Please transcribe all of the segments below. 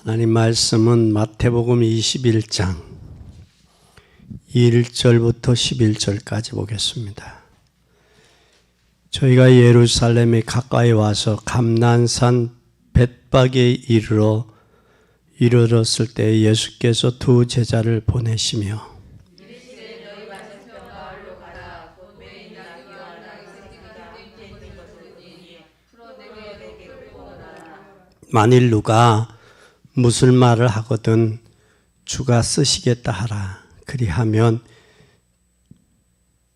하나님 말씀은 마태복음 21장 1절부터 11절까지 보겠습니다. 저희가 예루살렘에 가까이 와서 감난산 벳박에 이르렀을 때 예수께서 두 제자를 보내시며 만일 누가 무슨 말을 하거든 주가 쓰시겠다 하라. 그리하면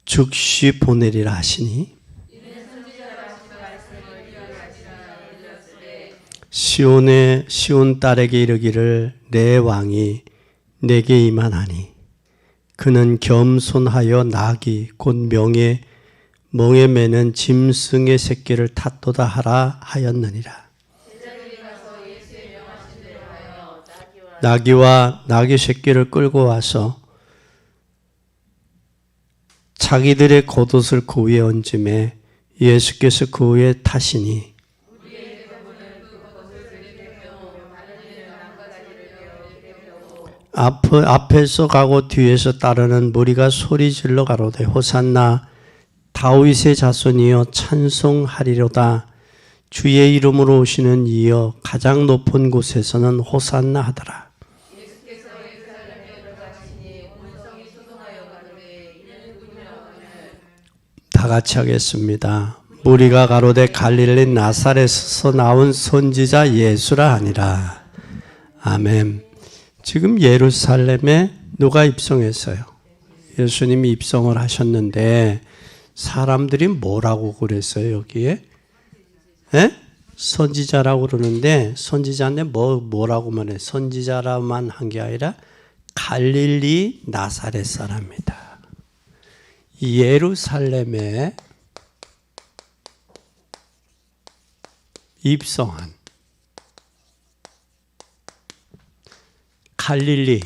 즉시 보내리라 하시니 시온 딸에게 이르기를 내 왕이 내게 임하나니 그는 겸손하여 나귀 곧 멍에 매는 짐승의 새끼를 탔도다 하라 하였느니라. 나귀와 나귀 새끼를 끌고 와서 자기들의 겉옷을 그 위에 얹음에 예수께서 그 위에 타시니 앞에서 가고 뒤에서 따르는 무리가 소리질러 가로되 호산나 다윗의 자손이여 찬송하리로다. 주의 이름으로 오시는 이여 가장 높은 곳에서는 호산나 하더라. 다 같이 하겠습니다. 무리가 가로되 갈릴리 나사렛에서 나온 선지자 예수라 하니라. 아멘. 지금 예루살렘에 누가 입성했어요? 예수님이 입성을 하셨는데 사람들이 뭐라고 그랬어요 여기에? 에? 선지자라고 그러는데 선지자인데 뭐라고만 해? 선지자라만 한 게 아니라 갈릴리 나사렛 사람이다. 예루살렘에 입성한 갈릴리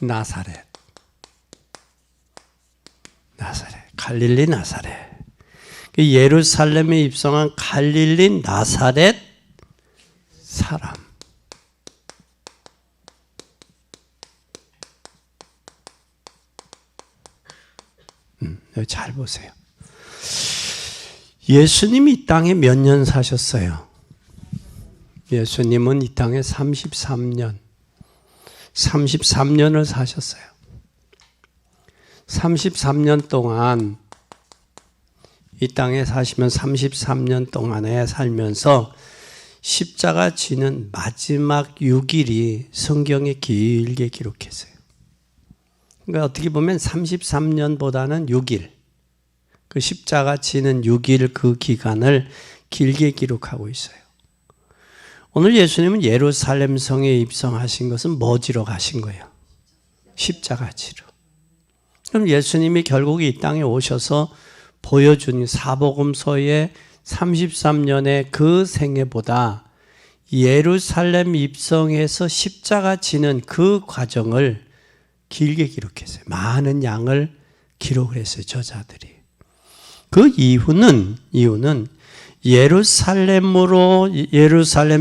나사렛 갈릴리 나사렛 예루살렘에 입성한 갈릴리 나사렛 사람. 여기 잘 보세요. 예수님이 이 땅에 몇 년 사셨어요? 예수님은 이 땅에 33년을 사셨어요. 33년 동안 이 땅에 사시면 33년 동안에 살면서 십자가 지는 마지막 6일이 성경에 길게 기록했어요. 그러니까 어떻게 보면 33년보다는 6일, 그 십자가 지는 6일 그 기간을 길게 기록하고 있어요. 오늘 예수님은 예루살렘 성에 입성하신 것은 뭐 지러 가신 거예요? 십자가 지러. 그럼 예수님이 결국 이 땅에 오셔서 보여준 사복음서의 33년의 그 생애보다 예루살렘 입성에서 십자가 지는 그 과정을 길게 기록했어요. 많은 양을 기록을 했어요. 저자들이. 그 이유는 예루살렘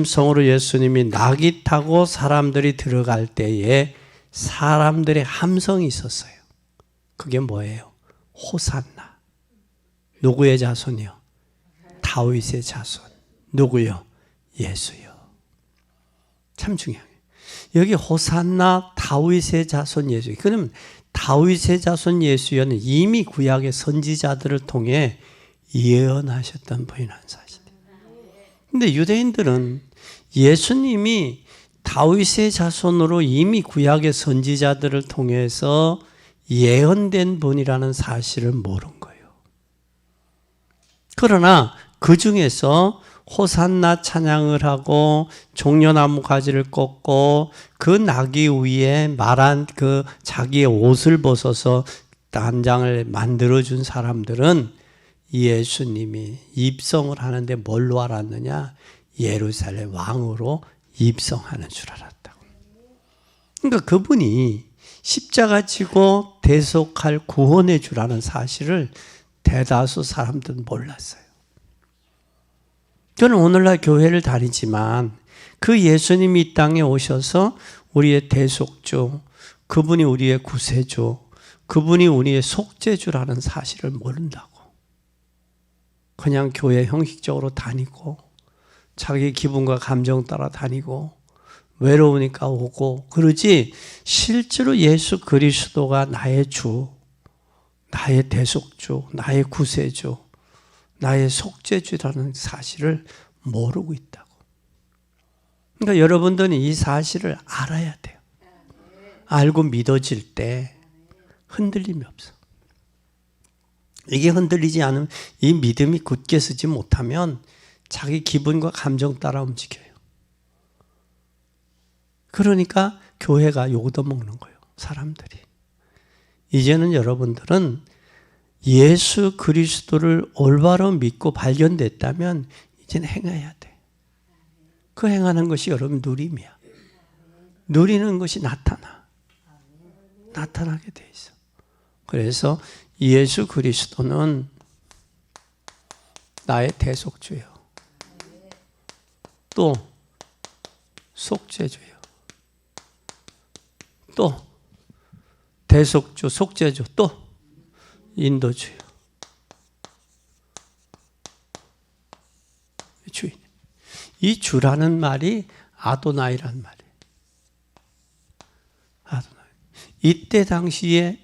성으로 예수님이 나귀 타고 사람들이 들어갈 때에 사람들의 함성이 있었어요. 그게 뭐예요? 호산나. 누구의 자손이요? 다윗의 자손. 누구요? 예수요. 참 중요해요. 여기 호산나 다윗의 자손 예수. 그럼 다윗의 자손 예수는 이미 구약의 선지자들을 통해 예언하셨던 분이라는 사실이에요. 근데 유대인들은 예수님이 다윗의 자손으로 이미 구약의 선지자들을 통해서 예언된 분이라는 사실을 모른 거예요. 그러나 그 중에서 호산나 찬양을 하고 종려나무 가지를 꽂고 그 나귀 위에 말한 그 자기의 옷을 벗어서 단장을 만들어준 사람들은 예수님이 입성을 하는데 뭘로 알았느냐? 예루살렘 왕으로 입성하는 줄 알았다고. 그러니까 그분이 십자가 지고 대속할 구원의 주라는 사실을 대다수 사람들은 몰랐어요. 저는 오늘날 교회를 다니지만 그 예수님이 이 땅에 오셔서 우리의 대속주, 그분이 우리의 구세주, 그분이 우리의 속죄주라는 사실을 모른다고. 그냥 교회 형식적으로 다니고 자기 기분과 감정 따라 다니고 외로우니까 오고 그러지, 실제로 예수 그리스도가 나의 주, 나의 대속주, 나의 구세주, 나의 속죄주라는 사실을 모르고 있다고. 그러니까 여러분들은 이 사실을 알아야 돼요. 알고 믿어질 때 흔들림이 없어. 이게 흔들리지 않으면, 이 믿음이 굳게 서지 못하면 자기 기분과 감정 따라 움직여요. 그러니까 교회가 욕도먹는 거예요, 사람들이. 이제는 여러분들은 예수 그리스도를 올바로 믿고 발견됐다면 이제는 행해야 돼. 그 행하는 것이 여러분 누림이야. 누리는 것이 나타나게 돼 있어. 그래서 예수 그리스도는 나의 대속주요, 또 속죄주요, 또 대속주, 속죄주, 또 인도주요. 주인. 이 주라는 말이 아도나이란 말이에요. 아도나이. 이때 당시에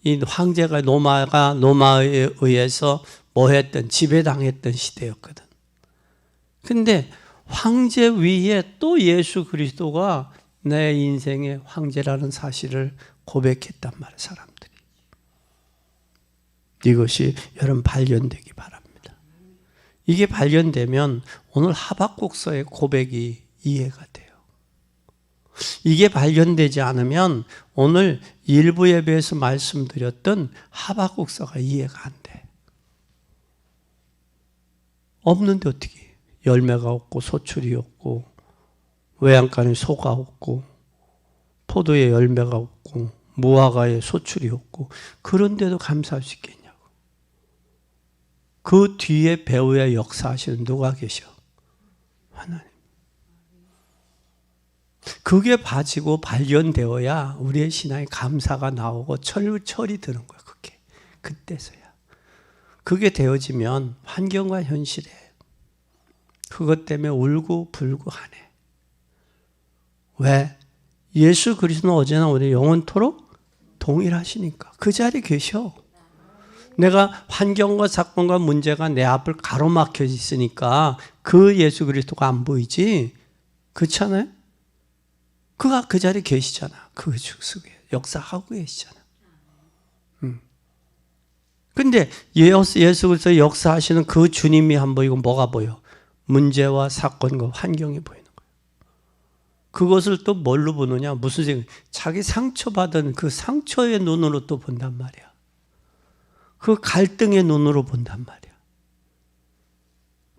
이 황제가 로마에 의해서 뭐했던, 지배당했던 시대였거든. 근데 황제 위에 또 예수 그리스도가 내 인생의 황제라는 사실을 고백했단 말이에요, 사람들이. 이것이 여러분 발견되기 바랍니다. 이게 발견되면 오늘 하박국서의 고백이 이해가 돼요. 이게 발견되지 않으면 오늘 일부 예배에서 말씀드렸던 하박국서가 이해가 안 돼. 없는데 어떻게 열매가 없고 소출이 없고 외양간에 소가 없고 포도에 열매가 없고 무화과에 소출이 없고 그런데도 감사할 수 있겠냐고. 그 뒤에 배후에 역사하시는 누가 계셔? 하나님. 그게 봐지고 발견되어야 우리의 신앙에 감사가 나오고 철이 드는 거야. 그게 그때서야. 그게 되어지면 환경과 현실에 그것 때문에 울고 불고 하네. 왜? 예수 그리스도는 어제나 오늘 영원토록 동일하시니까 그 자리에 계셔. 내가 환경과 사건과 문제가 내 앞을 가로막혀 있으니까 그 예수 그리스도가 안 보이지? 그렇잖아요? 그가 그 자리에 계시잖아. 그 속에 역사하고 계시잖아. 근데 예수 그리스도 역사하시는 그 주님이 안 보이고 뭐가 보여? 문제와 사건과 환경이 보이는 거예요. 그것을 또 뭘로 보느냐? 무슨 생각? 자기 상처받은 그 상처의 눈으로 또 본단 말이야. 그 갈등의 눈으로 본단 말이야.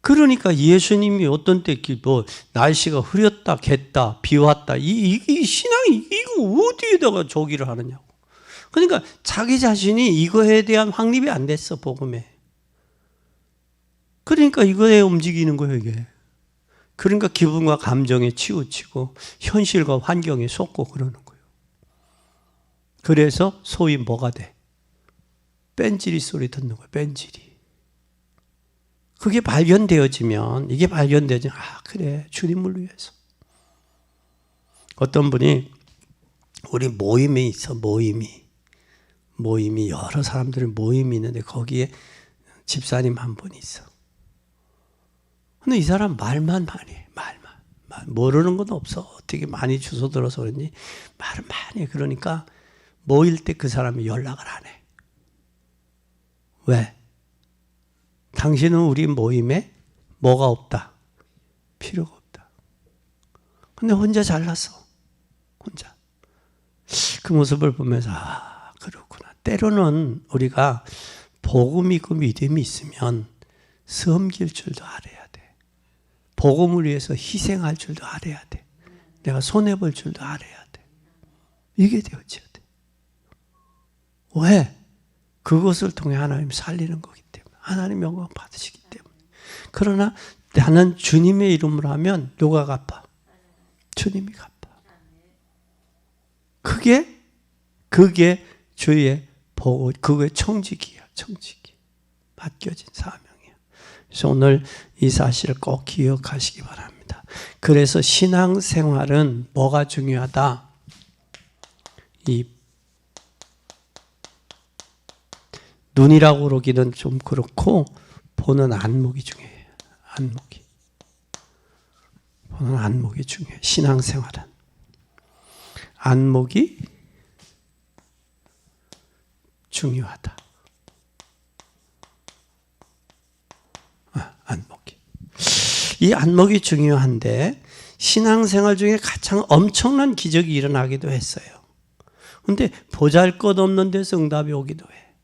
그러니까 예수님이 어떤 때 뭐 날씨가 흐렸다, 겠다, 비 왔다, 이 신앙이 이거 어디에다가 조기를 하느냐고. 그러니까 자기 자신이 이거에 대한 확립이 안 됐어, 복음에. 그러니까 이거에 움직이는 거예요, 이게. 그러니까 기분과 감정에 치우치고 현실과 환경에 속고 그러는 거예요. 그래서 소위 뭐가 돼? 뺀질이 소리 듣는 거예요, 뺀질이. 그게 발견되어지면, 이게 발견되지, 아, 그래, 주님을 위해서. 어떤 분이, 우리 모임에 있어, 모임이 여러 사람들의 모임이 있는데 거기에 집사님 한 분이 있어. 근데 이 사람 말만 많이 해, 말만. 모르는 건 없어. 어떻게 많이 주워 들어서 그런지 말을 많이 해. 그러니까 모일 때 그 사람이 연락을 안 해. 왜? 당신은 우리 모임에 뭐가 없다? 필요가 없다. 근데 혼자 잘났어. 혼자. 그 모습을 보면서, 아, 그렇구나. 때로는 우리가 복음이 있고 믿음이 있으면 섬길 줄도 알아야 돼. 복음을 위해서 희생할 줄도 알아야 돼. 내가 손해볼 줄도 알아야 돼. 이게 되어져야 돼. 왜? 그것을 통해 하나님 살리는 거기 때문에. 하나님 영광 받으시기 때문에. 그러나 나는 주님의 이름으로 하면 누가 갚아? 주님이 갚아. 그게 주의 복, 그게 청지기야. 청지기. 맡겨진 사명이야. 그래서 오늘 이 사실을 꼭 기억하시기 바랍니다. 그래서 신앙생활은 뭐가 중요하다? 이 눈이라고 그러기는 좀 그렇고 보는 안목이 중요해요. 안목이. 보는 안목이 중요해요. 신앙생활은. 안목이 중요하다. 안목이. 이 안목이 중요한데 신앙생활 중에 가장 엄청난 기적이 일어나기도 했어요. 근데 보잘것없는 데서 응답이 오기도 해.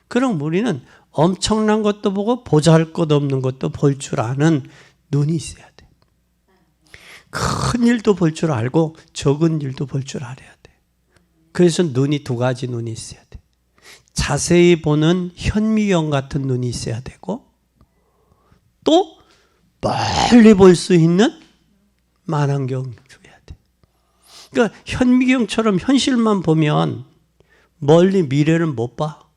그럼 우리는 엄청난 것도 보고 보잘것없는 것도 볼 줄 아는 눈이 있어야 돼. 큰 일도 볼 줄 알고 적은 일도 볼 줄 알아야 돼. 그래서 눈이 두 가지 눈이 있어야 돼. 자세히 보는 현미경 같은 눈이 있어야 되고 또 멀리 볼 수 있는 만안경 줘야 돼. 그러니까 현미경처럼 현실만 보면 멀리 미래를 못 봐.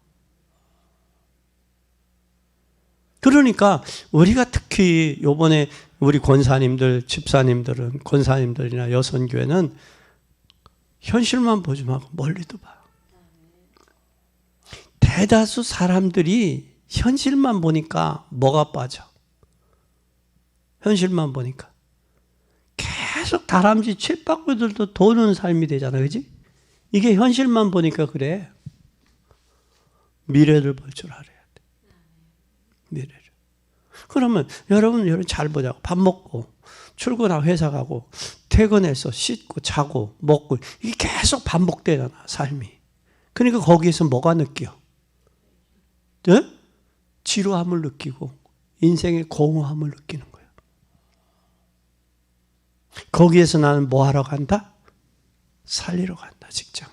그러니까 우리가 특히 요번에 우리 권사님들, 집사님들은, 권사님들이나 여선교회는 현실만 보지 말고 멀리도 봐. 대다수 사람들이 현실만 보니까 뭐가 빠져? 현실만 보니까. 계속 다람쥐 쳇바퀴들도 도는 삶이 되잖아. 그지? 이게 현실만 보니까 그래. 미래를 볼 줄 알아야 돼. 미래를. 그러면 여러분 잘 보자고. 밥 먹고 출근하고 회사 가고 퇴근해서 씻고 자고 먹고 이게 계속 반복되잖아. 삶이. 그러니까 거기에서 뭐가 느껴? 네? 지루함을 느끼고 인생의 공허함을 느끼는 거예요. 거기에서 나는 뭐 하러 간다? 살리러 간다. 직장에.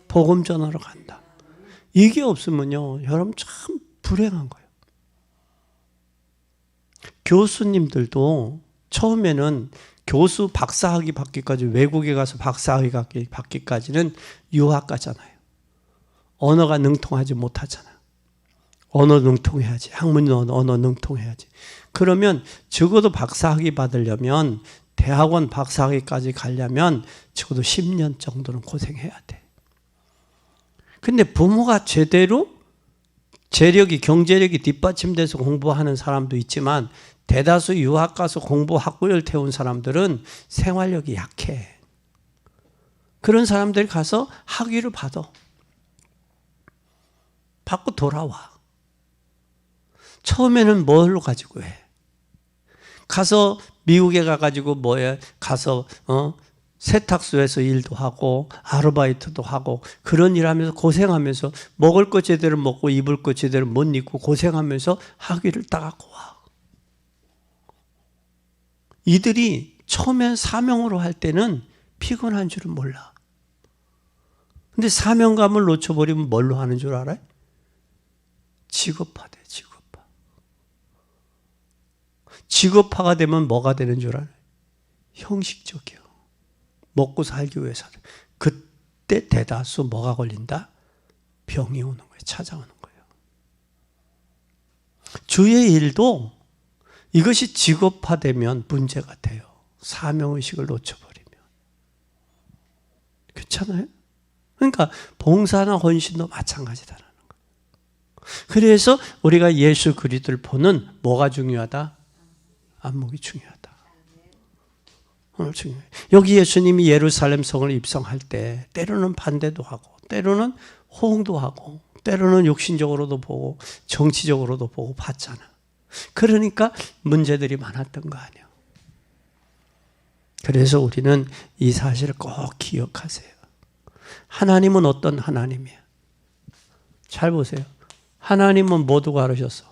복음 전하러 간다. 이게 없으면요. 여러분 참 불행한 거예요. 교수님들도 처음에는 교수 박사학위 받기까지 외국에 가서 박사학위 받기까지는 유학 가잖아요. 언어가 능통하지 못하잖아. 언어 능통해야지. 학문 언어 능통해야지. 그러면 적어도 박사학위 받으려면 대학원 박사학위까지 가려면 적어도 10년 정도는 고생해야 돼. 근데 부모가 제대로 재력이 경제력이 뒷받침돼서 공부하는 사람도 있지만 대다수 유학 가서 공부 학구열 태운 사람들은 생활력이 약해. 그런 사람들이 가서 학위를 받고 돌아와. 처음에는 뭘로 가지고 해? 가서 미국에 가가지고 가서 세탁소에서 일도 하고 아르바이트도 하고 그런 일 하면서 고생하면서 먹을 거 제대로 먹고 입을 거 제대로 못 입고 고생하면서 학위를 따갖고 와. 이들이 처음엔 사명으로 할 때는 피곤한 줄은 몰라. 근데 사명감을 놓쳐버리면 뭘로 하는 줄 알아요? 직업화돼, 직업화. 직업화가 되면 뭐가 되는 줄 알아요? 형식적이요. 먹고 살기 위해서. 그때 대다수 뭐가 걸린다? 병이 오는 거예요. 찾아오는 거예요. 주의 일도 이것이 직업화되면 문제가 돼요. 사명의식을 놓쳐버리면. 그렇잖아요? 그러니까 봉사나 헌신도 마찬가지다라는 거예요. 그래서 우리가 예수 그리스도를 보는 뭐가 중요하다? 안목이 중요하다. 중요해요. 여기 예수님이 예루살렘 성을 입성할 때 때로는 반대도 하고 때로는 호응도 하고 때로는 육신적으로도 보고 정치적으로도 보고 봤잖아. 그러니까 문제들이 많았던 거 아니에요. 그래서 우리는 이 사실을 꼭 기억하세요. 하나님은 어떤 하나님이에요? 잘 보세요. 하나님은 뭐도 가르셨어?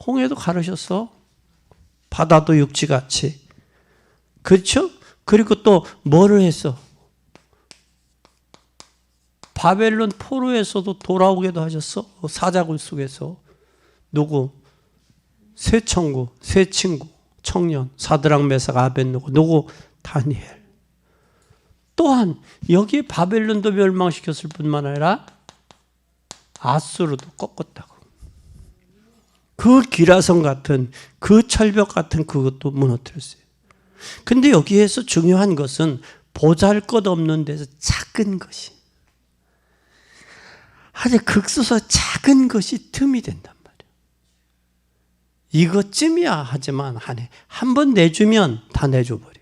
홍해도 가르셨어. 바다도 육지같이. 그렇죠? 그리고 또 뭐를 했어? 바벨론 포로에서도 돌아오게도 하셨어. 사자굴 속에서. 누구? 세 친구, 청년, 사드락 메삭 아벳느고. 누구? 다니엘. 또한 여기에 바벨론도 멸망시켰을 뿐만 아니라 아수르도 꺾었다고. 그 기라성 같은 그 철벽 같은 그것도 무너뜨렸어요. 근데 여기에서 중요한 것은 보잘것없는 데서 작은 것이, 아주 극소수 작은 것이 틈이 된단 말이에요. 이것쯤이야 하지만 한 번 내주면 다 내줘버려.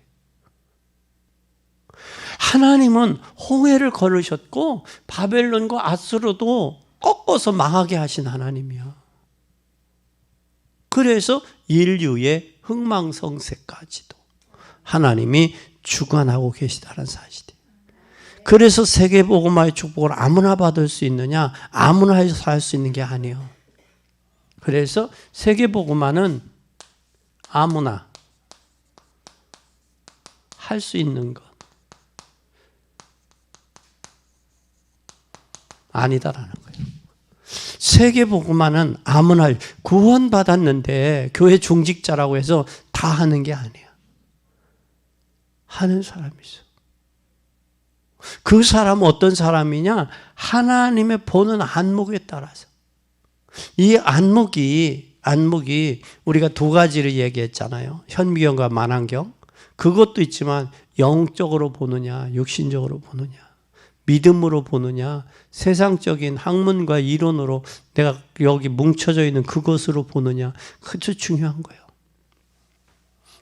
하나님은 홍해를 걸으셨고 바벨론과 아수르도 꺾어서 망하게 하신 하나님이야. 그래서 인류의 흥망성쇠까지도 하나님이 주관하고 계시다는 사실이에요. 그래서 세계복음화의 축복을 아무나 받을 수 있느냐? 아무나 해서 할 수 있는 게 아니에요. 그래서 세계복음화는 아무나 할 수 있는 것 아니다라는 거예요. 세계복음화는 아무나 구원받았는데 교회 중직자라고 해서 다 하는 게 아니에요. 하는 사람이 있어. 그 사람은 어떤 사람이냐? 하나님의 보는 안목에 따라서. 이 안목이 우리가 두 가지를 얘기했잖아요. 현미경과 만안경. 그것도 있지만 영적으로 보느냐, 육신적으로 보느냐, 믿음으로 보느냐, 세상적인 학문과 이론으로 내가 여기 뭉쳐져 있는 그것으로 보느냐. 그것도 중요한 거예요.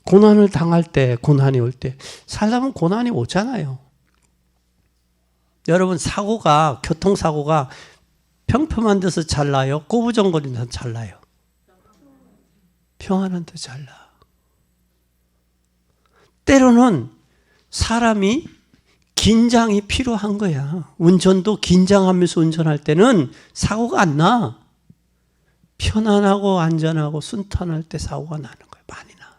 고난을 당할 때, 고난이 올 때, 살다 고난이 오잖아요. 여러분, 교통사고가 평평한 데서 잘 나요? 꼬부정거리는 데서 잘 나요? 평안한 데서 잘 나. 때로는 사람이 긴장이 필요한 거야. 운전도 긴장하면서 운전할 때는 사고가 안 나. 편안하고 안전하고 순탄할 때 사고가 나는 거야. 많이 나.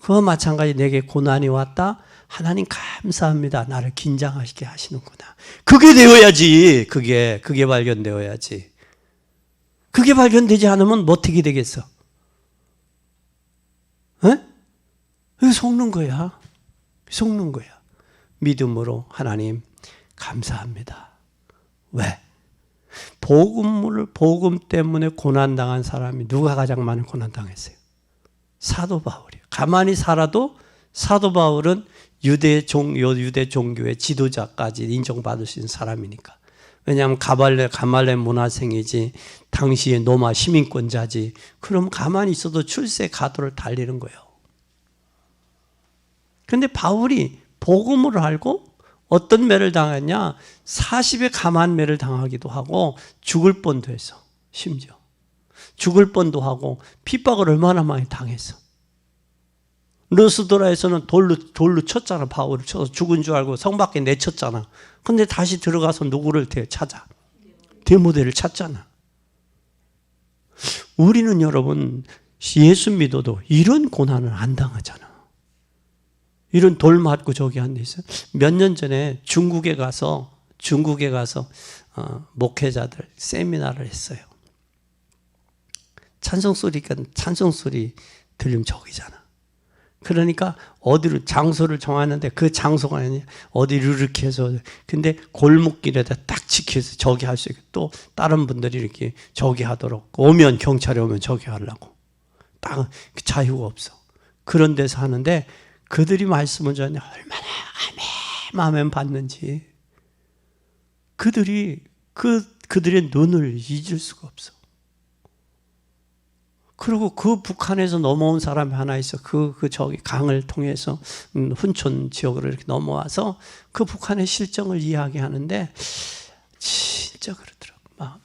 그와 마찬가지 내게 고난이 왔다. 하나님 감사합니다. 나를 긴장하게 하시는구나. 그게 되어야지. 그게 발견되어야지. 그게 발견되지 않으면 어떻게 되겠어? 속는 거야. 속는 거야. 믿음으로 하나님 감사합니다. 왜? 복음 때문에 고난당한 사람이 누가 가장 많은 고난당했어요? 사도 바울이에요. 가만히 살아도 사도 바울은 유대 종교의 지도자까지 인정받으신 사람이니까. 왜냐하면 가말레 문화생이지 당시의 로마 시민권자지. 그럼 가만히 있어도 출세 가도를 달리는 거예요. 그런데 바울이 복음을 알고 어떤 매를 당했냐? 40의 가만매를 당하기도 하고 죽을 뻔도 했어. 심지어 죽을 뻔도 하고 핍박을 얼마나 많이 당했어. 르스드라에서는 돌로 쳤잖아. 바울을 쳐서 죽은 줄 알고 성 밖에 내쳤잖아. 근데 다시 들어가서 누구를 찾아? 디모데를 찾잖아. 우리는 여러분 예수 믿어도 이런 고난을 안 당하잖아. 이런 돌 맞고 저기 앉아 있어요. 몇 년 전에 중국에 가서 목회자들 세미나를 했어요. 찬송 소리 들리면 저기잖아. 그러니까 어디로 장소를 정하는데 그 장소가 아니냐 어디를 이렇게 해서 근데 골목길에다 딱 지켜서 저기 할 수 있고 또 다른 분들이 이렇게 저기 하도록 오면 경찰이 오면 저기 하려고 딱 자유가 없어. 그런 데서 하는데 그들이 말씀을 전해 얼마나 아멘 받는지 그들의 눈을 잊을 수가 없어. 그리고 그 북한에서 넘어온 사람이 하나 있어. 저기 강을 통해서 훈촌 지역으로 이렇게 넘어와서 그 북한의 실정을 이야기하는데 진짜 그러더라고 마음이.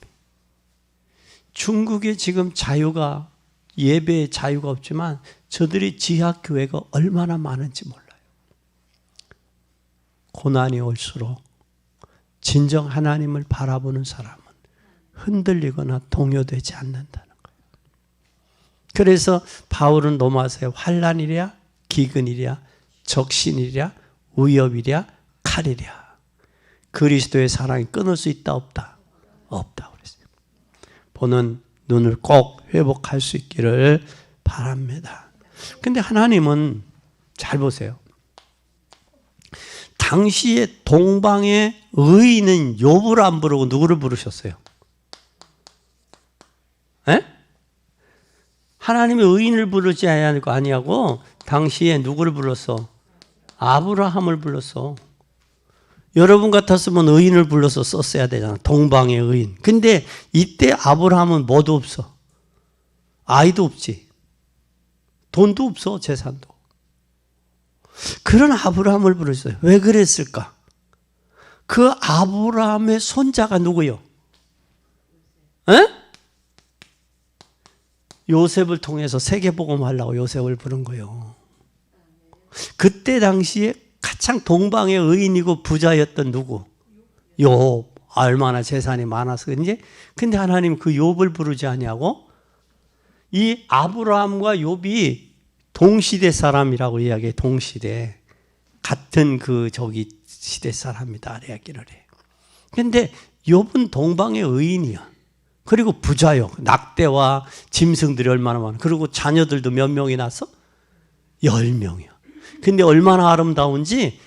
중국에 지금 예배의 자유가 없지만 저들이 지하교회가 얼마나 많은지 몰라요. 고난이 올수록 진정 하나님을 바라보는 사람은 흔들리거나 동요되지 않는다는 거예요. 그래서 바울은 로마서에 환난이랴 기근이랴 적신이랴 위협이랴 칼이랴 그리스도의 사랑이 끊을 수 있다 없다? 없다 그랬어요. 보는 눈을 꼭 회복할 수 있기를 바랍니다. 근데 하나님은 잘 보세요. 당시에 동방의 의인은 욥을 안 부르고 누구를 부르셨어요? 에? 하나님의 의인을 부르지 아니하고 당시에 누구를 불렀어? 아브라함을 불렀어. 여러분 같았으면 의인을 불러서 썼어야 되잖아. 동방의 의인. 근데 이때 아브라함은 뭐도 없어. 아이도 없지. 돈도 없어. 재산도. 그런 아브라함을 부르셨어요. 왜 그랬을까? 그 아브라함의 손자가 누구요? 에? 요셉을 통해서 세계복음하려고 요셉을 부른 거예요. 그때 당시에 가장 동방의 의인이고 부자였던 누구? 욥. 얼마나 재산이 많아서 그런지. 근데 하나님 그 욥을 부르지 아니하고 이 아브라함과 욥이 동시대 사람이라고 이야기해. 동시대. 같은 시대 사람이다 이야기를 해. 근데 욥은 동방의 의인이야. 그리고 부자요. 낙대와 짐승들이 얼마나 많아. 그리고 자녀들도 몇 명이 났어? 10명이야. 근데 얼마나 아름다운지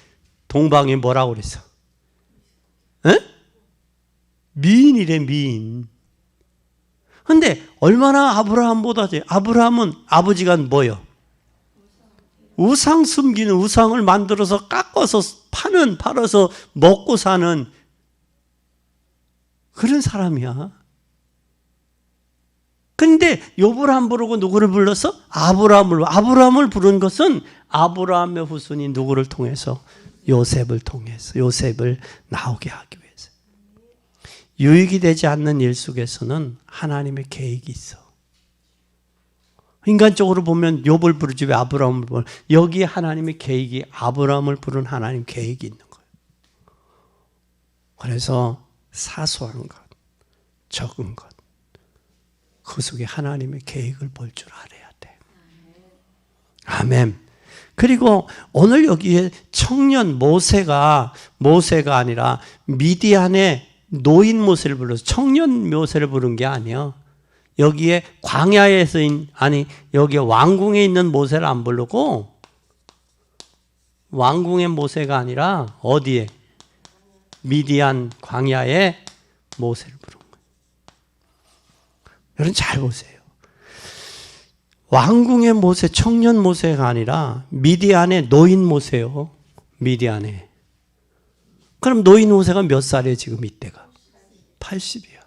동방이 뭐라고 그랬어? 에? 미인이래, 미인. 근데 얼마나 아브라함보다지. 아브라함은 아버지가 뭐요? 우상 숨기는, 우상을 만들어서 깎아서 팔아서 먹고 사는 그런 사람이야. 근데 욥을 안 부르고 누구를 불렀어? 아브라함을 부른 것은 아브라함의 후손인 누구를 통해서? 요셉을 통해서. 요셉을 나오게 하기 위해서. 유익이 되지 않는 일 속에서는 하나님의 계획이 있어. 인간적으로 보면 욥을 부르지 왜 아브라함을 부르? 여기에 하나님의 계획이 아브라함을 부른 하나님 계획이 있는 거예요. 그래서 사소한 것, 적은 것, 그 속에 하나님의 계획을 볼 줄 알아야 돼. 아멘. 그리고 오늘 여기에 청년 모세가 아니라 미디안의 노인 모세를 불러서 청년 모세를 부른 게 아니야. 여기에 광야에서 여기 왕궁에 있는 모세를 안 부르고 왕궁의 모세가 아니라 어디에? 미디안 광야의 모세를 부른 거예요. 여러분 잘 보세요. 왕궁의 모세, 청년 모세가 아니라 미디안의 노인 모세요. 미디안에. 그럼 노인 모세가 몇 살이에요 지금 이때가? 80이야.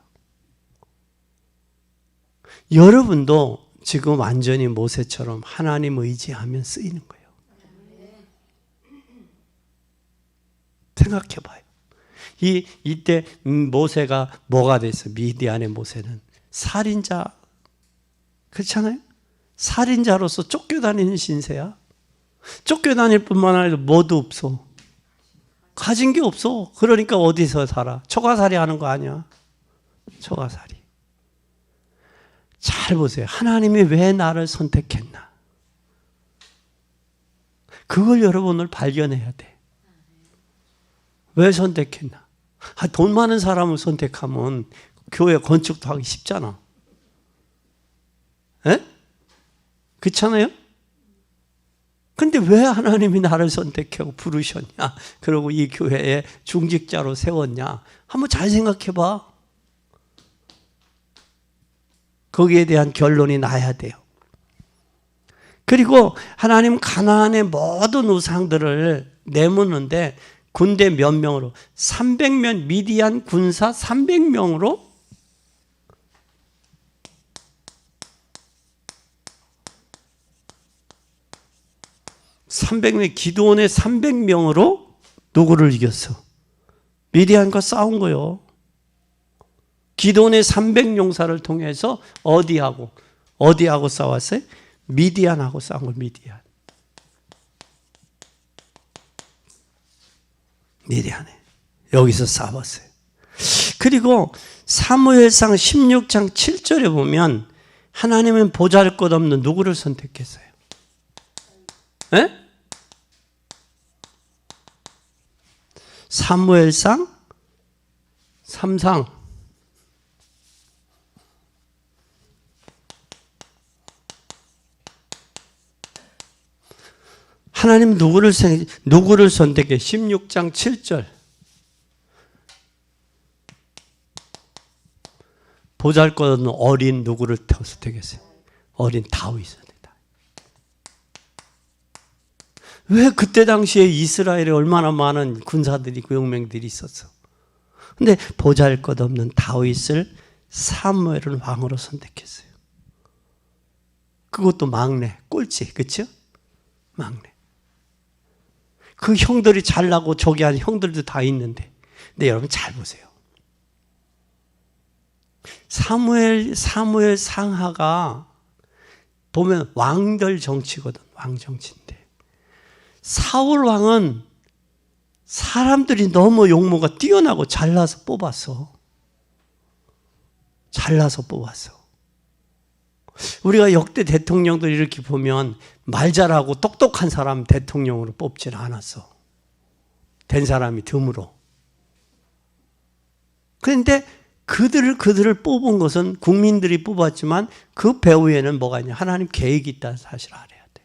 여러분도 지금 완전히 모세처럼 하나님 의지하면 쓰이는 거예요. 생각해 봐요. 이때 모세가 뭐가 됐어? 미디안의 모세는 살인자, 그렇잖아요? 살인자로서 쫓겨다니는 신세야. 쫓겨다닐 뿐만 아니라 뭐도 없어. 가진 게 없어. 그러니까 어디서 살아? 초가살이 하는 거 아니야? 초가살이. 잘 보세요. 하나님이 왜 나를 선택했나? 그걸 여러분 오늘 발견해야 돼. 왜 선택했나? 돈 많은 사람을 선택하면 교회 건축도 하기 쉽잖아. 에? 그렇잖아요? 근데 왜 하나님이 나를 선택하고 부르셨냐? 그리고 이 교회에 중직자로 세웠냐? 한번 잘 생각해 봐. 거기에 대한 결론이 나야 돼요. 그리고 하나님 가나안의 모든 우상들을 내모는데 군대 몇 명으로? 300명, 미디안 군사 300명으로 300명, 기드온의 300명으로 누구를 이겼어? 미디안과 싸운 거요. 기드온의 300용사를 통해서 어디하고 싸웠어요? 미디안하고 싸운 거. 미디안에 여기서 싸웠어요. 그리고 사무엘상 16장 7절에 보면 하나님은 보잘것없는 누구를 선택했어요? 에? 사무엘상 3상 하나님 누구를 선택해? 16장 7절. 보잘것없는 어린 누구를 선택했어요? 어린 다윗을. 왜 그때 당시에 이스라엘에 얼마나 많은 군사들이, 용맹들이 있었어. 근데 보잘것없는 다윗을 사무엘은 왕으로 선택했어요. 그것도 막내, 꼴찌, 그렇죠? 막내. 그 형들이 잘나고 저기 한 형들도 다 있는데. 근데 여러분 잘 보세요. 사무엘 상하가 보면 왕들 정치거든. 왕 정치인데. 사울 왕은 사람들이 너무 용모가 뛰어나고 잘나서 뽑았어. 잘나서 뽑았어. 우리가 역대 대통령들 이렇게 보면 말 잘하고 똑똑한 사람 대통령으로 뽑질 않았어. 된 사람이 드물어. 그런데 그들을 뽑은 것은 국민들이 뽑았지만 그 배후에는 뭐가 있냐? 하나님 계획이 있다는 사실을 알아야 돼.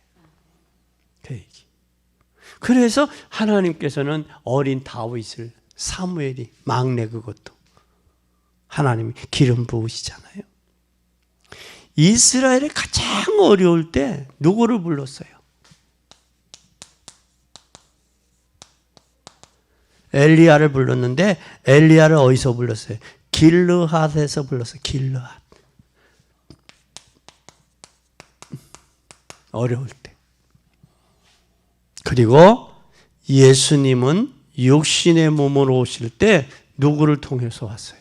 계획이. 그래서 하나님께서는 어린 다윗을, 사무엘이 막내, 그것도 하나님이 기름 부으시잖아요. 이스라엘이 가장 어려울 때 누구를 불렀어요? 엘리야를 불렀는데 엘리야를 어디서 불렀어요? 길르앗에서 불렀어요. 길르앗. 어려울 때. 그리고 예수님은 육신의 몸으로 오실 때 누구를 통해서 왔어요?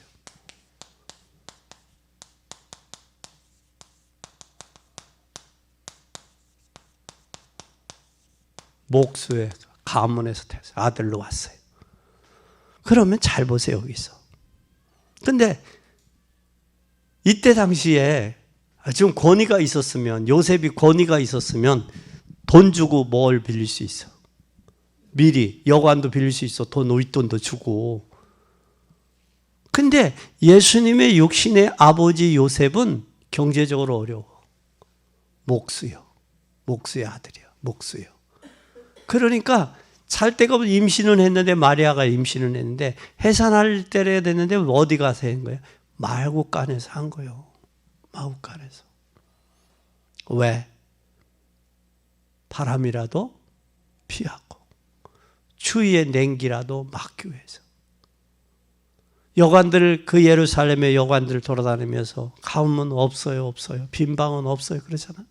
목수의 가문에서 아들로 왔어요. 그러면 잘 보세요, 여기서. 근데 이때 당시에 좀 권위가 있었으면, 요셉이 권위가 있었으면 돈 주고 뭘 빌릴 수 있어? 미리 여관도 빌릴 수 있어. 윗돈도 주고. 근데 예수님의 육신의 아버지 요셉은 경제적으로 어려워. 목수요. 목수의 아들이요. 목수요. 그러니까 살 데가 없어. 임신은 했는데, 마리아가 임신을 했는데 해산할 때래야 됐는데 어디 가서 한 거예요? 마구간에서 한 거예요. 마구간에서. 왜? 바람이라도 피하고 추위에 냉기라도 막기 위해서. 여관들, 그 예루살렘의 여관들 돌아다니면서 가면 없어요, 없어요. 빈 방은 없어요, 그러잖아.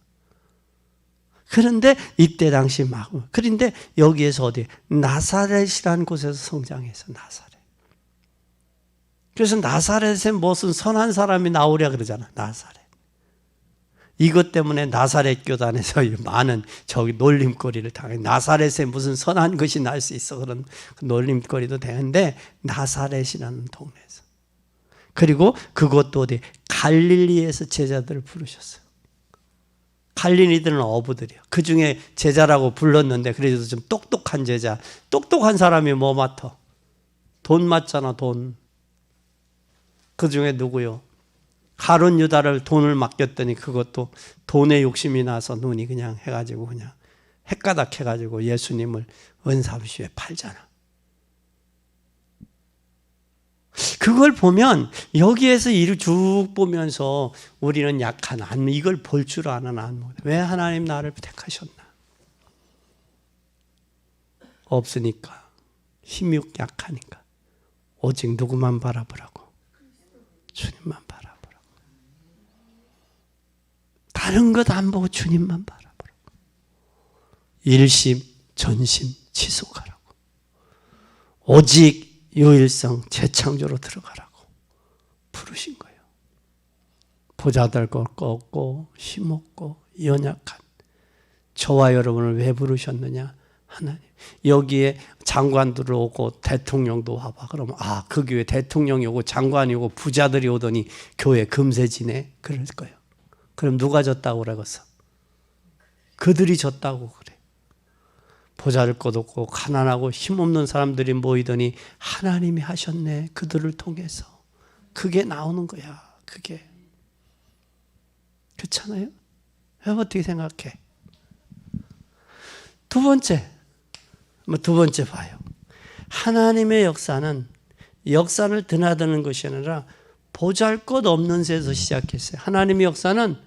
그런데 이때 당시 막, 그런데 여기에서 어디? 나사렛이라는 곳에서 성장해서 나사렛. 그래서 나사렛에 무슨 선한 사람이 나오랴 그러잖아, 나사렛. 이것 때문에 나사렛 교단에서 많은 놀림거리를 당해. 나사렛에 무슨 선한 것이 날 수 있어. 그런 놀림거리도 되는데, 나사렛이라는 동네에서. 그리고 그것도 어디? 갈릴리에서 제자들을 부르셨어요. 갈릴리들은 어부들이요. 그 중에 제자라고 불렀는데, 그래도 좀 똑똑한 제자. 똑똑한 사람이 뭐 맡아? 돈 맡잖아, 돈. 그 중에 누구요? 가룟 유다를 돈을 맡겼더니 그것도 돈에 욕심이 나서 눈이 그냥 해가지고 그냥 헷가닥 해가지고 예수님을 은사비슈에 팔잖아. 그걸 보면 여기에서 이를 쭉 보면서 우리는 약한 안, 이걸 볼 줄 아는 안. 왜 하나님 나를 택하셨나? 없으니까. 힘이 약하니까. 오직 누구만 바라보라고? 주님만 바라보라고. 다른 것 안 보고 주님만 바라보라고. 일심, 전심, 지속하라고. 오직 유일성 재창조로 들어가라고 부르신 거예요. 보잘것 거 없고 힘없고 연약한 저와 여러분을 왜 부르셨느냐? 하나님. 여기에 장관들 오고 대통령도 와봐. 그러면 그 교회 대통령이 오고 장관이 오고 부자들이 오더니 교회 금세지네. 그럴 거예요. 그럼 누가 졌다고 그러겠어? 그들이 졌다고 그래. 보잘것 없고 가난하고 힘없는 사람들이 모이더니 하나님이 하셨네. 그들을 통해서. 그게 나오는 거야. 그게. 그렇잖아요? 어떻게 생각해? 두 번째 봐요. 하나님의 역사는 역사를 드나드는 것이 아니라 보잘것없는 데서 시작했어요. 하나님의 역사는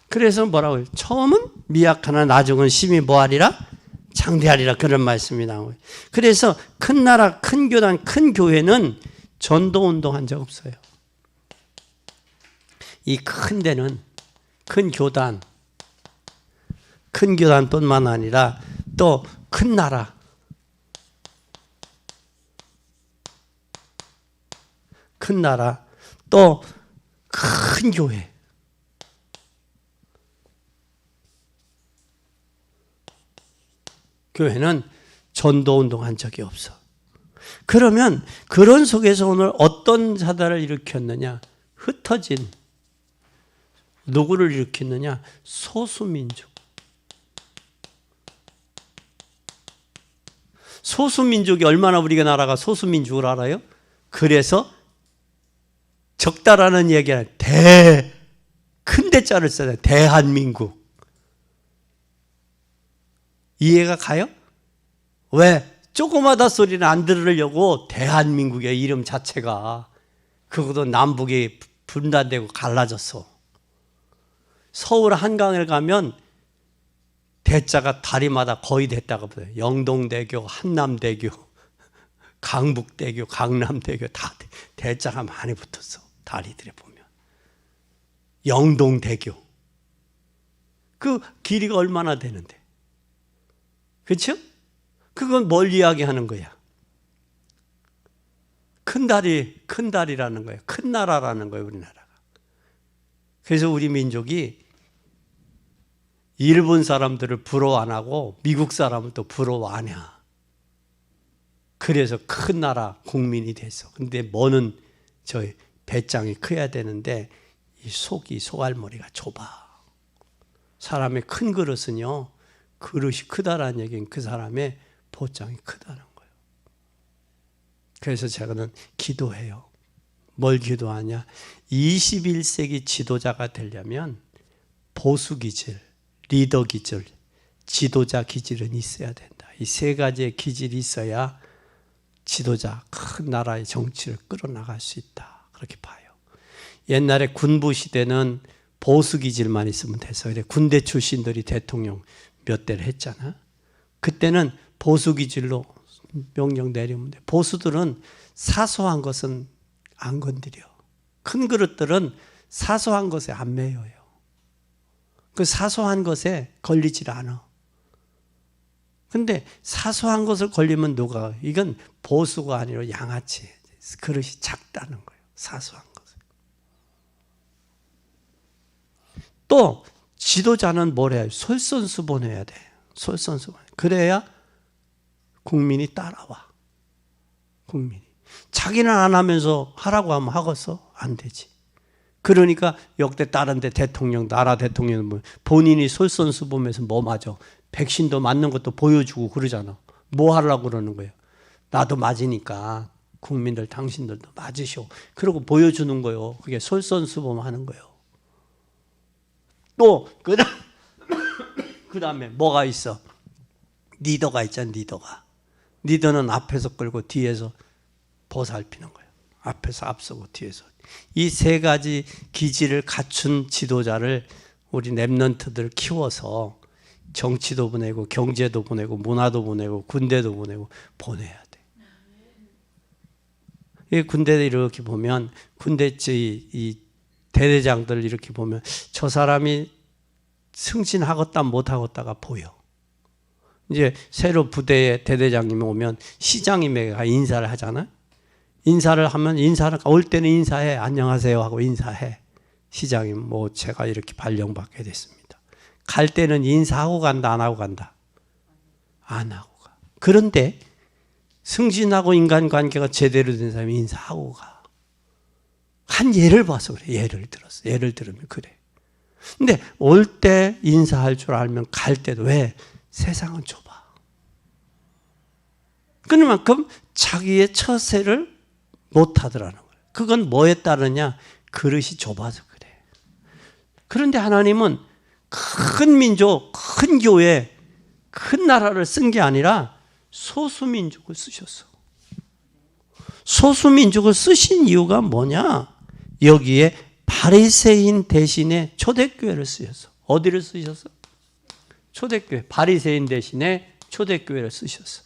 그래서 뭐라고 해요? 처음은 미약하나 나중은 심히 뭐하리라? 장대하리라. 그런 말씀이 나오고요. 그래서 큰 나라, 큰 교단, 큰 교회는 전도운동 한 적 없어요. 이 큰 데는 큰 교단뿐만 아니라 또 큰 나라, 또 큰 교회, 교회는 전도운동 한 적이 없어. 그러면 그런 속에서 오늘 어떤 자들을 일으켰느냐? 흩어진 누구를 일으켰느냐? 소수민족. 소수민족이 얼마나 우리가 나라가 소수민족을 알아요? 그래서 적다라는 얘기는 큰 대자를 써요. 대한민국. 이해가 가요? 왜? 조그마다 소리는 안 들으려고 대한민국의 이름 자체가 그것도 남북이 분단되고 갈라졌어. 서울 한강에 가면 대자가 다리마다 거의 됐다고 보여요. 영동대교, 한남대교, 강북대교, 강남대교 다 대자가 많이 붙었어. 다리들에 보면. 영동대교. 그 길이가 얼마나 되는데. 그렇죠? 그건 뭘 이야기하는 거야? 큰 다리라는 거예요. 큰 나라라는 거예요, 우리나라가. 그래서 우리 민족이 일본 사람들을 부러워 안 하고 미국 사람은 또 부러워 안 해. 그래서 큰 나라 국민이 됐어. 근데 뭐는 저희 배짱이 커야 되는데 이 속알머리가 좁아. 사람의 큰 그릇은요, 그릇이 크다라는 얘기는 그 사람의 보장이 크다는 거예요. 그래서 제가는 기도해요. 뭘 기도하냐? 21세기 지도자가 되려면 보수 기질, 리더 기질, 지도자 기질은 있어야 된다. 이 세 가지의 기질이 있어야 지도자, 큰 나라의 정치를 끌어나갈 수 있다. 그렇게 봐요. 옛날에 군부 시대는 보수 기질만 있으면 돼서 그래. 군대 출신들이 대통령 몇 대를 했잖아. 그때는 보수 기질로 명령 내리면 돼. 보수들은 사소한 것은 안 건드려. 큰 그릇들은 사소한 것에 안 매여요. 그 사소한 것에 걸리질 않아. 근데 사소한 것을 걸리면 누가, 이건 보수가 아니라 양아치. 그릇이 작다는 거예요. 사소한 것을. 또 지도자는 뭘 해야 돼? 솔선수범해야 돼. 솔선수범. 그래야 국민이 따라와. 국민이. 자기는 안 하면서 하라고 하면 하겠어? 안 되지. 그러니까 역대 다른 데 대통령, 나라 대통령은 본인이 솔선수범해서 뭐 맞아? 백신도 맞는 것도 보여주고 그러잖아. 뭐 하려고 그러는 거예요? 나도 맞으니까 국민들 당신들도 맞으셔. 그러고 보여주는 거예요. 그게 솔선수범하는 거예요. 또 그다음에 뭐가 있어? 리더가 있잖아. 리더는 앞에서 끌고 뒤에서 보살피는 거예요. 앞에서 앞서고 뒤에서. 이 세 가지 기질을 갖춘 지도자를 우리 랩런트들 키워서 정치도 보내고 경제도 보내고 문화도 보내고 군대도 보내고 보내야 돼. 이 군대 이렇게 보면 군대 이 대대장들 이렇게 보면 저 사람이 승진하겠다 못하겠다가 보여. 이제 새로 부대에 대대장님이 오면 시장님에게 인사를 하잖아. 인사를 하면 올 때는 인사해. 안녕하세요 하고 인사해. 시장님 뭐 제가 이렇게 발령받게 됐습니다. 갈 때는 인사하고 간다, 안 하고 간다? 안 하고 가. 그런데 승진하고 인간관계가 제대로 된 사람이 인사하고 가. 한 예를 봐서 그래. 예를 들으면 그래. 근데 올 때 인사할 줄 알면 갈 때도 왜? 세상은 좁아. 그만큼 자기의 처세를 못 하더라는 거예요. 그건 뭐에 따르냐? 그릇이 좁아서 그래. 그런데 하나님은 큰 민족, 큰 교회, 큰 나라를 쓴 게 아니라 소수민족을 쓰셨어. 소수민족을 쓰신 이유가 뭐냐? 여기에 바리새인 대신에 초대교회를 쓰셨어. 어디를 쓰셨어? 초대교회. 바리새인 대신에 초대교회를 쓰셨어.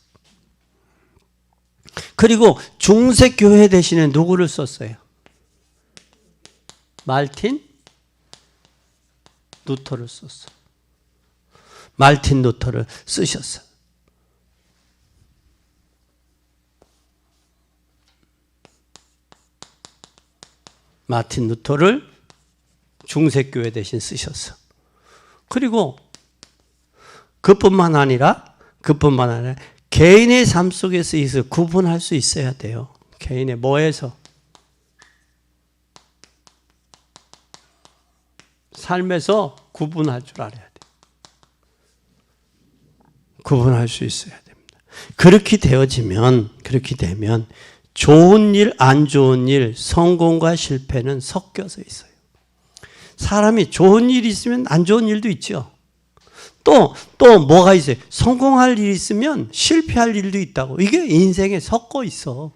그리고 중세교회 대신에 누구를 썼어요? 말틴 루터를 썼어. 말틴 루터를 쓰셨어. 마틴 루터를 중세교회 대신 쓰셨어. 그리고 그뿐만 아니라 개인의 삶 속에서 있어 구분할 수 있어야 돼요. 개인의 뭐에서? 삶에서 구분할 줄 알아야 돼. 구분할 수 있어야 됩니다. 그렇게 되면 좋은 일, 안 좋은 일, 성공과 실패는 섞여서 있어요. 사람이 좋은 일이 있으면 안 좋은 일도 있죠. 또 뭐가 있어요? 성공할 일이 있으면 실패할 일도 있다고. 이게 인생에 섞어 있어.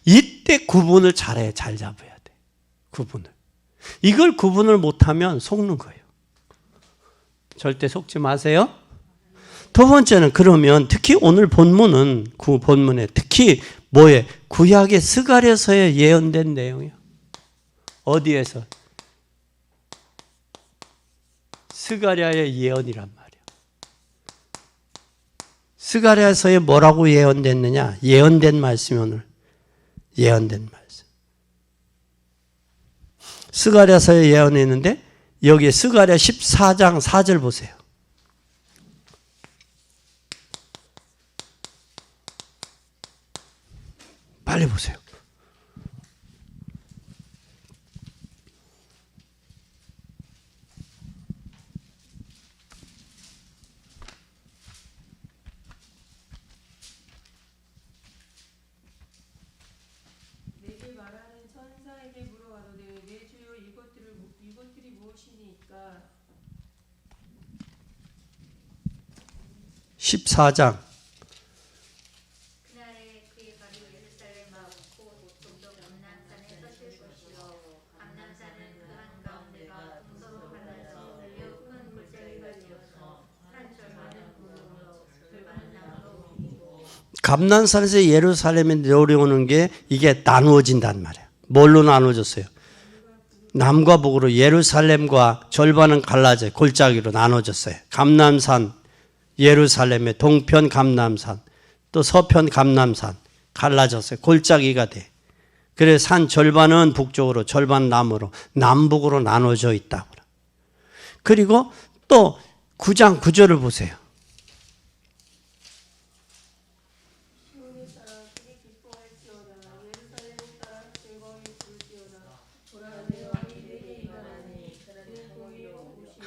이때 구분을 잘 잡아야 돼. 구분을. 이걸 구분을 못하면 속는 거예요. 절대 속지 마세요. 두 번째는 그러면 특히 오늘 본문에 특히 뭐에? 구약의 스가랴서에 예언된 내용이에요. 어디에서? 스가랴의 예언이란 말이에요. 스가랴서에 뭐라고 예언됐느냐? 예언된 말씀이 오늘 예언된 말씀. 스가랴서에 예언했는데 여기에 스가랴 14장 4절 보세요. 빨리 보세요. 내게 말하는 천사에게 물어가로되 내 주여 이것들이 무엇이니까? 14장 그날에 그의 발이 예루살렘과 곧 동쪽 감람산에 서실 것이요 감람산은 그 한가운데가 동서로 갈라져 흘려 큰 골짜기가 되어서 한 절반은 구름으로 절반은 나무로 옮기고 감난산에서 예루살렘에 내려오는 게 이게 나누어진단 말이에요. 뭘로 나누어졌어요? 남과 북으로 예루살렘과 절반은 갈라져 골짜기로 나눠졌어요. 감남산, 예루살렘의 동편 감남산, 또 서편 감남산 갈라졌어요. 골짜기가 돼. 그래서 산 절반은 북쪽으로, 절반 남으로, 남북으로 나눠져 있다고. 그리고 또 9장 9절을 보세요. 시온의 딸아 크게 기뻐할지어다. 예루살렘의 딸아 즐거이 부르지어다. 보라 내 왕이 내게 일어나니 그는 공의로 오시오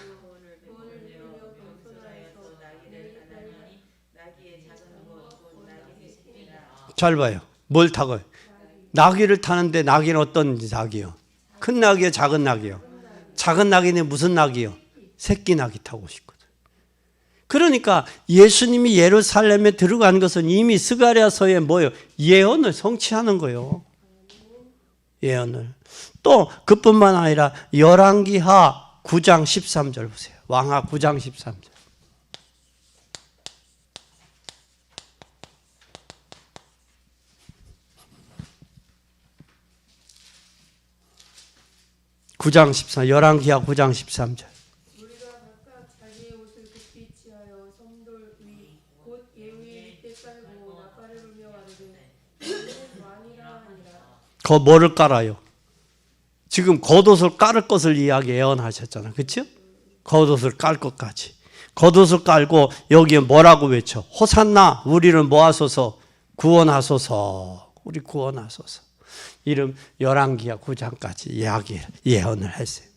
구원을 누리며 겸손하여서 나귀를 타나니 나귀의 작은 것곧 나귀의 새끼라. 잘 봐요. 뭘 타고요? 나귀를 타는데 나귀는 어떤 나귀요? 큰 나귀요? 작은 나귀요? 작은 나귀는 무슨 나귀요? 새끼 나귀 타고 싶거든. 그러니까 예수님이 예루살렘에 들어간 것은 이미 스가랴서에 뭐예요? 예언을 성취하는 거예요. 예언을. 또 그뿐만 아니라 열왕기하 9장 13절 보세요. 왕하 9장 13절. 열왕기하 9장 13절. 우리가 각각 자기의 옷을 급히 취하여 섬돌 위 곧 예후의 윗대 깔고 나팔을 울며 가로되 너희는 왕이라 하니라. 그 뭐를 깔아요? 지금 겉옷을 깔을 것을 예언하셨잖아. 그렇죠? 겉옷을 깔 것까지. 겉옷을 깔고 여기에 뭐라고 외쳐? 호산나 우리를 모아소서 구원하소서. 우리 구원하소서. 이름 열왕기하 9장까지 예언을 했어요.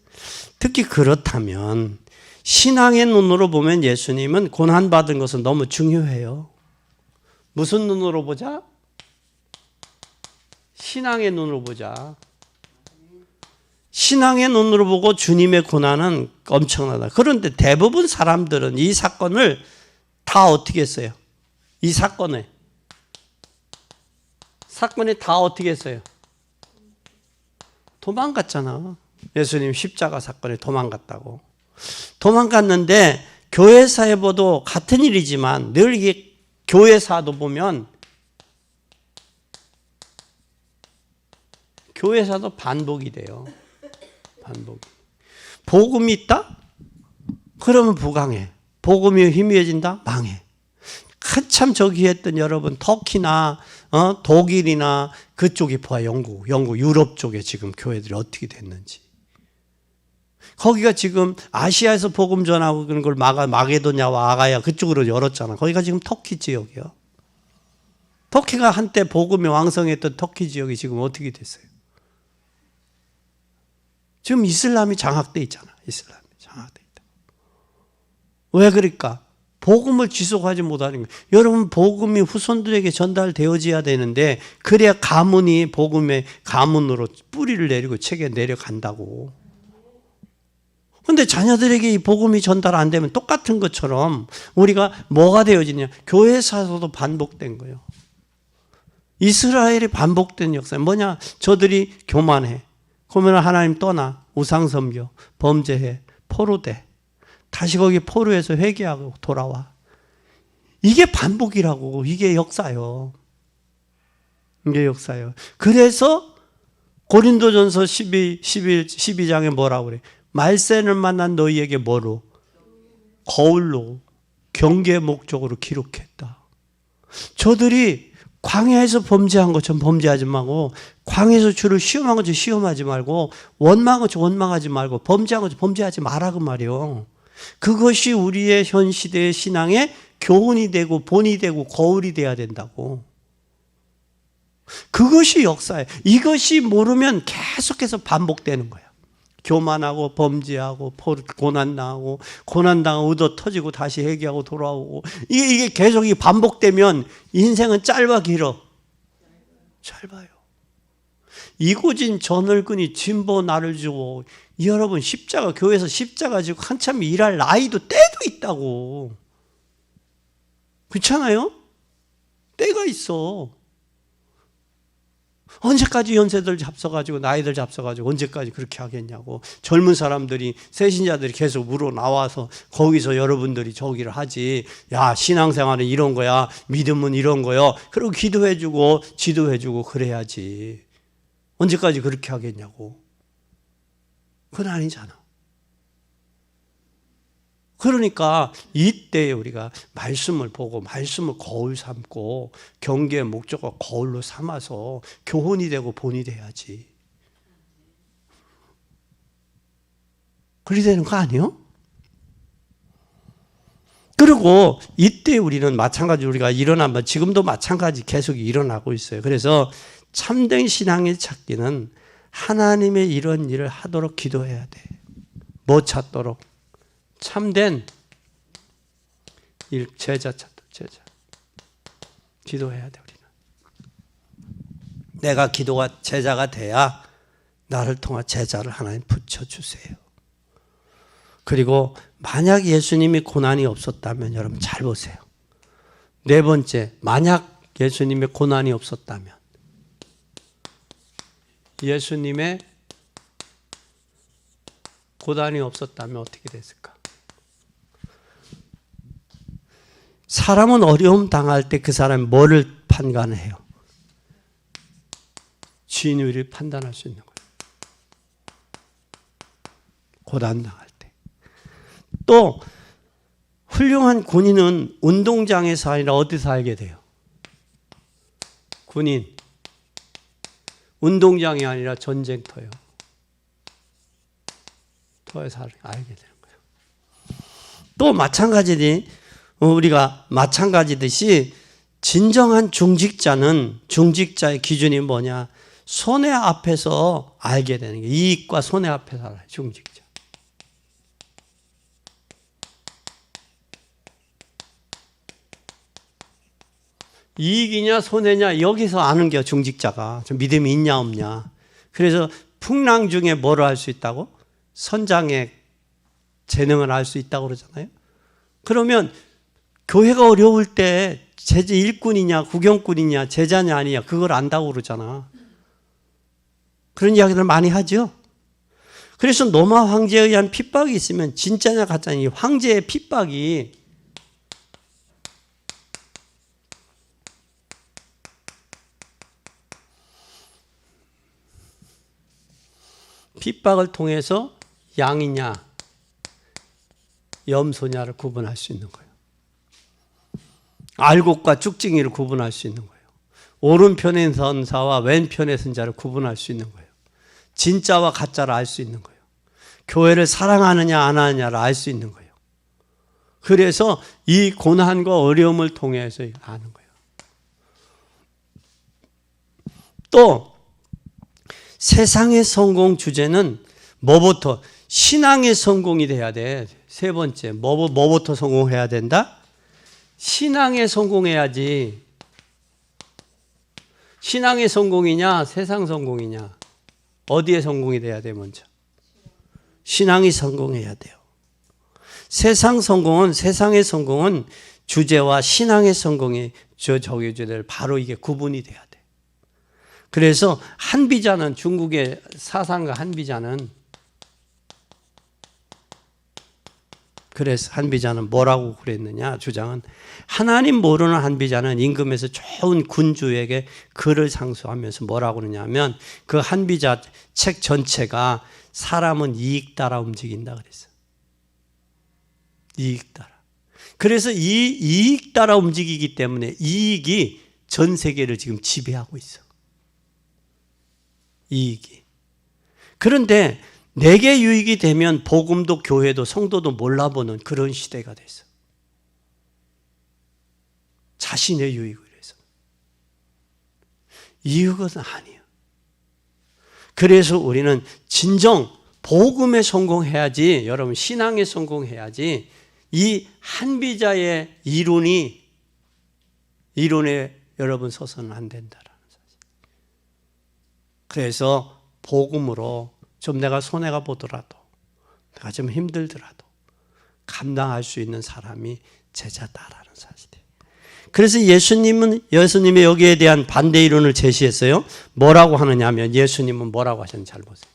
특히 그렇다면 신앙의 눈으로 보면 예수님은 고난받은 것은 너무 중요해요. 무슨 눈으로 보자? 신앙의 눈으로 보자. 신앙의 눈으로 보고 주님의 고난은 엄청나다. 그런데 대부분 사람들은 이 사건을 다 어떻게 했어요? 이 사건에 다 어떻게 했어요? 도망갔잖아. 예수님 십자가 사건에 도망갔다고. 도망갔는데 교회사에도 같은 일이지만 늘 이게 교회사도 보면 교회사도 반복이 돼요. 반복. 복음이 있다? 그러면 부강해. 복음이 희미해진다? 망해. 한참 저기 했던 여러분 터키나 독일이나 그쪽에 봐. 영국 유럽 쪽에 지금 교회들이 어떻게 됐는지. 거기가 지금 아시아에서 복음 전하고 그런 걸 마게도냐와 아가야 그쪽으로 열었잖아. 거기가 지금 터키 지역이요. 터키가 한때 복음이 왕성했던 터키 지역이 지금 어떻게 됐어요? 지금 이슬람이 장악돼 있잖아. 이슬람이 장악돼 있다. 왜 그럴까? 복음을 지속하지 못하는 거예요. 여러분 복음이 후손들에게 전달되어져야 되는데 그래야 가문이 복음의 가문으로 뿌리를 내리고 책에 내려간다고. 그런데 자녀들에게 이 복음이 전달 안 되면 똑같은 것처럼 우리가 뭐가 되어지냐. 교회사에서도 반복된 거예요. 이스라엘이 반복된 역사. 뭐냐. 저들이 교만해. 그러면 하나님 떠나. 우상섬겨. 범죄해. 포로돼. 다시 거기 포로에서 회개하고 돌아와. 이게 반복이라고. 이게 역사요. 이게 역사요. 그래서 고린도전서 12장에 뭐라고 그래? 말세를 만난 너희에게 뭐로? 거울로 경계의 목적으로 기록했다. 저들이 광야에서 범죄한 것처럼 범죄하지 말고 광야에서 주를 시험한 것처럼 시험하지 말고 원망한 것처럼 원망하지 말고 범죄한 것처럼 범죄하지 말라 그 말이요. 그것이 우리의 현 시대의 신앙의 교훈이 되고 본이 되고 거울이 돼야 된다고. 그것이 역사예요. 이것이 모르면 계속해서 반복되는 거야. 교만하고 범죄하고 고난당하고 고난당하고 얻어 터지고 다시 회개하고 돌아오고 이게 계속 반복되면 인생은 짧아 길어? 짧아요. 이고진 저 늙은이 진보 나를 주고 여러분 십자가 교회에서 십자가 지고 한참 일할 나이도 때도 있다고. 그렇잖아요? 때가 있어. 언제까지 연세들 잡숴가지고 나이들 잡숴가지고 언제까지 그렇게 하겠냐고. 젊은 사람들이 새신자들이 계속 우러나와서 거기서 여러분들이 저기를 하지. 야 신앙생활은 이런 거야. 믿음은 이런 거요. 그리고 기도해주고 지도해주고 그래야지. 언제까지 그렇게 하겠냐고. 그건 아니잖아. 그러니까 이때 우리가 말씀을 보고 말씀을 거울 삼고 경계의 목적과 거울로 삼아서 교훈이 되고 본이 돼야지. 그리 되는 거 아니에요? 그리고 이때 우리는 마찬가지 우리가 일어나면 지금도 마찬가지 계속 일어나고 있어요. 그래서 참된 신앙의 찾기는 하나님의 이런 일을 하도록 기도해야 돼. 뭐 찾도록? 참된 제자 찾도록. 제자. 기도해야 돼 우리는. 내가 기도가 제자가 돼야 나를 통한 제자를 하나님 붙여주세요. 그리고 만약 예수님이 고난이 없었다면 여러분 잘 보세요. 네 번째, 만약 예수님의 고난이 없었다면 예수님의 고난이 없었다면 어떻게 됐을까? 사람은 어려움 당할 때 그 사람이 뭐를 판단해요? 진위를 판단할 수 있는 거예요. 고난 당할 때. 또 훌륭한 군인은 운동장에서 아니라 어디서 알게 돼요? 군인. 운동장이 아니라 전쟁터예요. 터에서 알게 되는 거예요. 또 우리가 마찬가지듯이 진정한 중직자의 기준이 뭐냐? 손해 앞에서 알게 되는 거예요. 이익과 손해 앞에서 알아요. 중직자. 이익이냐 손해냐 여기서 아는 게 중직자가 좀 믿음이 있냐 없냐. 그래서 풍랑 중에 뭐를 알 수 있다고? 선장의 재능을 알 수 있다고 그러잖아요. 그러면 교회가 어려울 때 제자 일꾼이냐 구경꾼이냐 제자냐 아니냐 그걸 안다고 그러잖아. 그런 이야기들 많이 하죠. 그래서 로마 황제에 의한 핍박이 있으면 진짜냐 가짜냐 이 황제의 핍박이 핍박을 통해서 양이냐 염소냐를 구분할 수 있는 거예요. 알곡과 쭉증이를 구분할 수 있는 거예요. 오른편의 선사와 왼편의 선자를 구분할 수 있는 거예요. 진짜와 가짜를 알 수 있는 거예요. 교회를 사랑하느냐 안 하느냐를 알 수 있는 거예요. 그래서 이 고난과 어려움을 통해서 아는 거예요. 또 세상의 성공 주제는 뭐부터? 신앙의 성공이 돼야 돼. 세 번째, 뭐부터 성공해야 된다? 신앙에 성공해야지. 신앙의 성공이냐 세상 성공이냐 어디에 성공이 돼야 돼? 먼저 신앙이 성공해야 돼요. 세상의 성공은 주제와 신앙의 성공이 저기 주제를 바로 이게 구분이 돼야 돼. 그래서 한비자는 중국의 사상가 한비자는 그래서 한비자는 뭐라고 그랬느냐 주장은 하나님 모르는 한비자는 임금에서 좋은 군주에게 글을 상소하면서 뭐라고 그러냐면 그 한비자 책 전체가 사람은 이익 따라 움직인다 그랬어요. 이익 따라. 그래서 이 이익 따라 움직이기 때문에 이익이 전 세계를 지금 지배하고 있어. 이익이. 그런데 내게 유익이 되면 복음도 교회도 성도도 몰라보는 그런 시대가 됐어. 자신의 유익을 위해서. 이익은 아니에요. 그래서 우리는 진정 복음에 성공해야지, 여러분 신앙에 성공해야지 이 한비자의 이론에 여러분 서서는 안 된다라는 사실. 그래서 복음으로 좀 내가 손해가 보더라도 내가 좀 힘들더라도 감당할 수 있는 사람이 제자다라는 사실이에요. 그래서 예수님이 여기에 대한 반대 이론을 제시했어요. 뭐라고 하느냐 하면 예수님은 뭐라고 하셨는지 잘 보세요.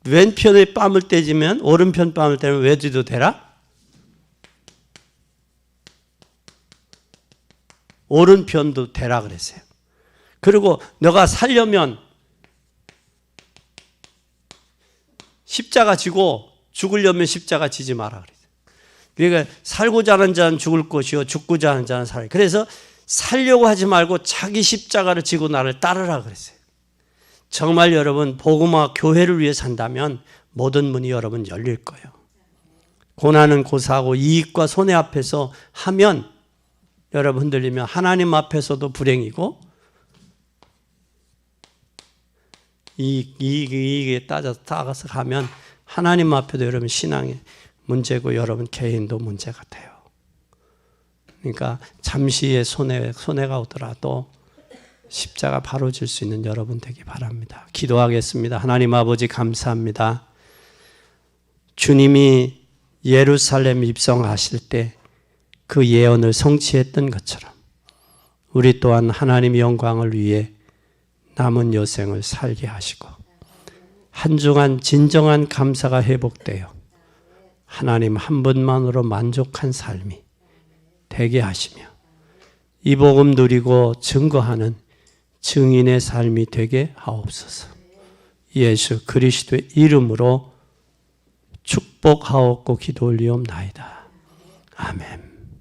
왼편의 뺨을 떼지면 오른편 뺨을 떼면 외지도 되라? 오른편도 되라 그랬어요. 그리고 너가 살려면 십자가 지고 죽으려면 십자가 지지 마라 그랬어요. 그러니까 살고자 하는 자는 죽을 것이요 죽고자 하는 자는 살아야. 그래서 살려고 하지 말고 자기 십자가를 지고 나를 따르라 그랬어요. 정말 여러분 복음화 교회를 위해 산다면 모든 문이 여러분 열릴 거예요. 고난은 고사하고 이익과 손해 앞에서 하면 여러분 흔들리면 하나님 앞에서도 불행이고 이익에 따라서 가면 하나님 앞에도 여러분 신앙의 문제고 여러분 개인도 문제가 돼요. 그러니까 잠시의 손해가 오더라도 십자가 바로 질 수 있는 여러분 되기 바랍니다. 기도하겠습니다. 하나님 아버지 감사합니다. 주님이 예루살렘 입성하실 때 그 예언을 성취했던 것처럼 우리 또한 하나님의 영광을 위해 남은 여생을 살게 하시고 한 주간 진정한 감사가 회복되어 하나님 한 분만으로 만족한 삶이 되게 하시며 이 복음 누리고 증거하는 증인의 삶이 되게 하옵소서. 예수 그리스도의 이름으로 축복하옵고 기도 올리옵나이다. 아멘.